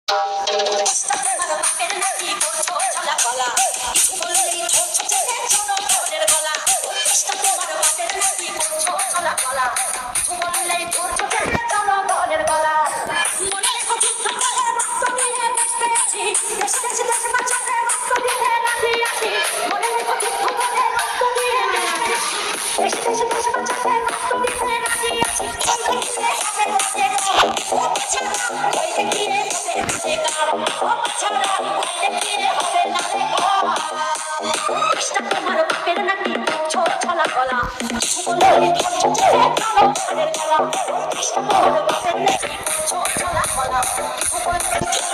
তোমার বাপের নাতি করছো চলা গলা, কিছু বললেই ধরছো চেপে জনগণের গলা। তোমার বাপের নাতি করছো চলা গলা, কিছু বললেই ধরছো চেপে জনগণের গলা। মনে রেখো যুদ্ধ করে রক্ত দিয়ে দেশ পেয়েছি, দেশে দেশে দেশে বাঁচাতে রক্ত দিয়ে রাজি আছি। মনে রেখো যুদ্ধ করে রক্ত দিয়ে দেশে দেশে দেশে বাঁচাতে রক্ত দিয়ে রাজি আছি। তোমার বাপের নাকি ছোট ছলা গলা, কিছু বলে ধরছো চেপে জনগণের গলা। তোমার বাপের নাকি ছোট ছলা গলা, কিছু বলে